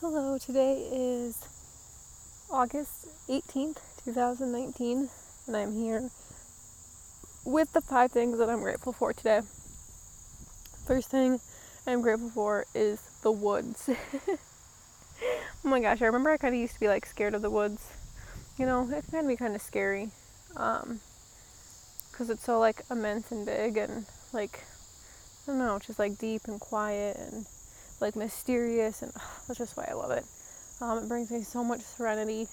Hello, today is August 18th, 2019, and I'm here with the 5 things that I'm grateful for today. First thing I'm grateful for is the woods. Oh my gosh, I remember I kind of used to be scared of the woods. You know, it can be kind of scary because it's so immense and big and I don't know, just deep and quiet and mysterious, and that's just why I love it. It brings me so much serenity,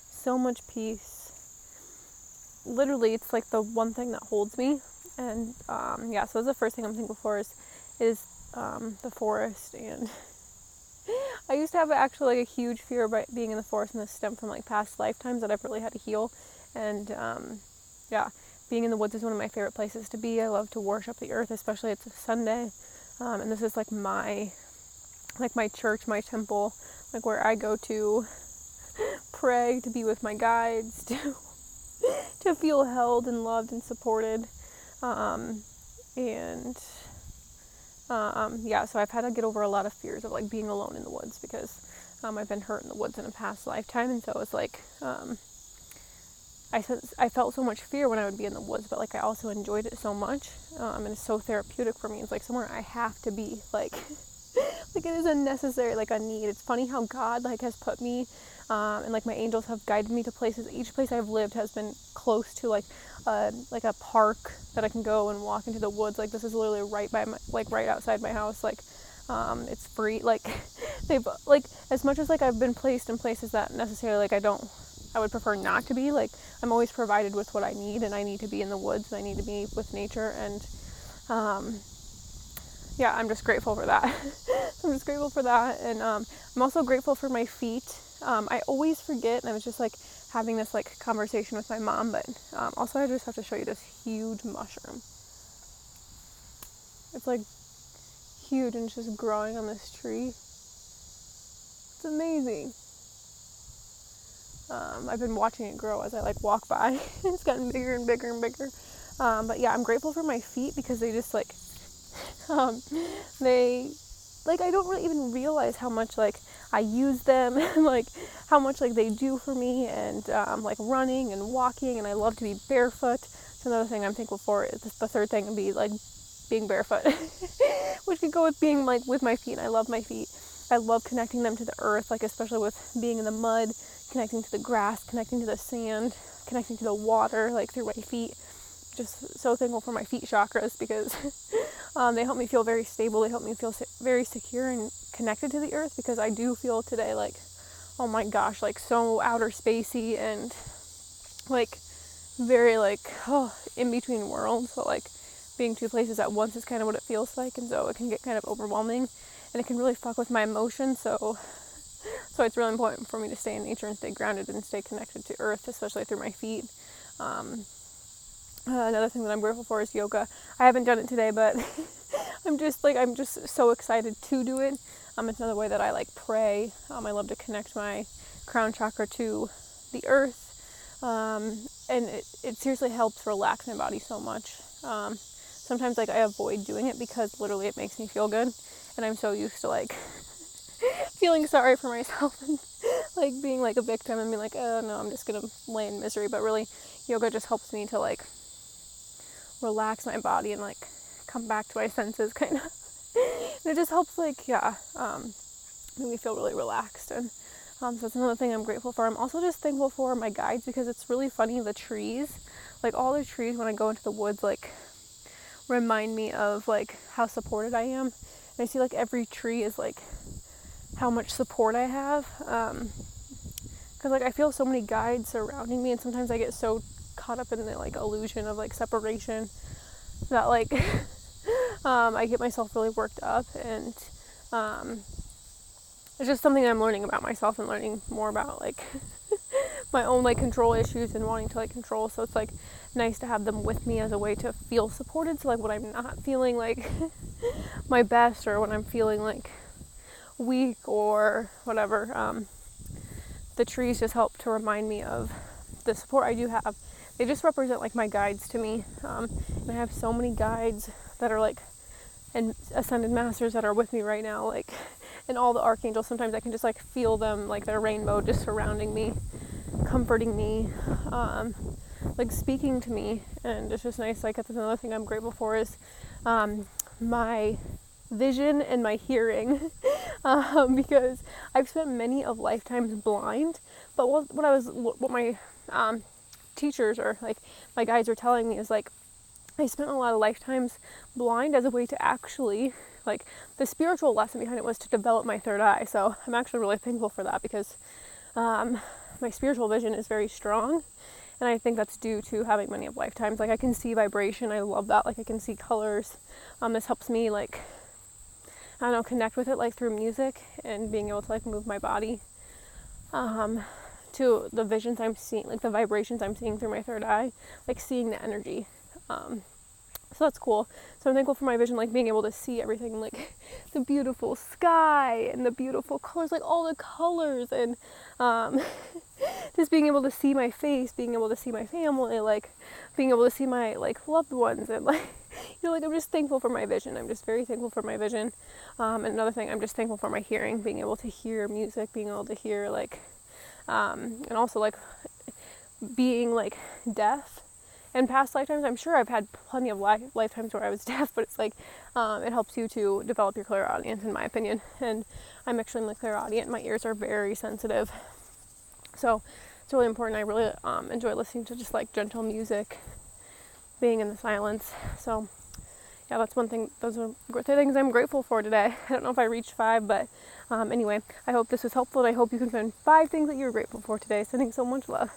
so much peace. Literally, it's the one thing that holds me. And so that's the first thing I'm thankful for is the forest. And I used to have actually a huge fear about being in the forest, and this stemmed from past lifetimes that I've really had to heal. And being in the woods is one of my favorite places to be. I love to worship the earth, especially it's a Sunday. And this is my church, my temple, where I go to pray, to be with my guides, to feel held and loved and supported. So I've had to get over a lot of fears of being alone in the woods because I've been hurt in the woods in a past lifetime, and so it's I felt so much fear when I would be in the woods, but I also enjoyed it so much, and it's so therapeutic for me. It's somewhere I have to be, it is a necessary, a need. It's funny how God has put me, and my angels have guided me to places. Each place I've lived has been close to a park that I can go and walk into the woods. This is literally right by my, right outside my house. It's free. They've as much as I've been placed in places that necessarily I would prefer not to be. I'm always provided with what I need, and I need to be in the woods. And I need to be with nature, and I'm just grateful for that. I'm just grateful for that, and I'm also grateful for my feet. I always forget, and I was just having this conversation with my mom, but also I just have to show you this huge mushroom. It's huge and it's just growing on this tree. It's amazing. I've been watching it grow as I walk by. It's gotten bigger and bigger and bigger. But yeah, I'm grateful for my feet because they just they I don't really even realize how much I use them and how much they do for me, and running and walking, and I love to be barefoot. So another thing I'm thankful for is the third thing would be being barefoot, which could go with being with my feet. I love my feet. I love connecting them to the earth, especially with being in the mud, connecting to the grass, connecting to the sand, connecting to the water, through my feet. Just so thankful for my feet chakras because they help me feel very stable. They help me feel very secure and connected to the earth, because I do feel today oh my gosh, so outer spacey and very in between worlds. So being two places at once is kind of what it feels like, and so it can get kind of overwhelming, and it can really fuck with my emotions. So it's really important for me to stay in nature and stay grounded and stay connected to earth, especially through my feet. Another thing that I'm grateful for is yoga. I haven't done it today, but I'm just so excited to do it. It's another way that I pray. I love to connect my crown chakra to the earth, and it seriously helps relax my body so much. Sometimes I avoid doing it because literally it makes me feel good, and I'm so used to feeling sorry for myself and being a victim and being oh no, I'm just gonna lay in misery. But really, yoga just helps me to relax my body and come back to my senses, kind of. And it just helps make me feel really relaxed. And so that's another thing I'm grateful for. I'm also just thankful for my guides, because it's really funny, the trees, all the trees when I go into the woods remind me of how supported I am. And I see every tree is how much support I have, because I feel so many guides surrounding me, and sometimes I get so caught up in the illusion of separation that I get myself really worked up, and it's just something I'm learning about myself and learning more about my own control issues and wanting to control. So it's nice to have them with me as a way to feel supported. So when I'm not feeling my best, or when I'm feeling weak or whatever, the trees just help to remind me of the support I do have. They just represent my guides to me, and I have so many guides that are and ascended masters that are with me right now, and all the archangels, sometimes I can just like feel them, like their rainbow just surrounding me, comforting me, like speaking to me. And it's just nice. Like that's another thing I'm grateful for is my vision and my hearing, because I've spent many of lifetimes blind. But what my teachers or like my guides are telling me is like I spent a lot of lifetimes blind as a way to actually, like, the spiritual lesson behind it was to develop my third eye. So I'm actually really thankful for that, because my spiritual vision is very strong, and I think that's due to having many of lifetimes. Like, I can see vibration. I love that. Like, I can see colors. This helps me, like, I don't know, connect with it, like, through music and being able to, like, move my body to the visions I'm seeing, like, the vibrations I'm seeing through my third eye, like, seeing the energy. So that's cool. So I'm thankful for my vision, like being able to see everything, like the beautiful sky and the beautiful colors, like all the colors, and just being able to see my face, being able to see my family, like being able to see my like loved ones, and like, you know, like I'm just thankful for my vision. I'm just very thankful for my vision. And another thing, I'm just thankful for my hearing, being able to hear music, being able to hear like, and also like being like deaf. In past lifetimes, I'm sure I've had plenty of lifetimes where I was deaf, but it's like, it helps you to develop your clairaudience, in my opinion. And I'm extremely clairaudient. My ears are very sensitive. So it's really important. I really enjoy listening to just like gentle music, being in the silence. So yeah, that's one thing. Those are the things I'm grateful for today. I don't know if I reached 5, but anyway, I hope this was helpful, and I hope you can find 5 things that you're grateful for today. Sending so much love.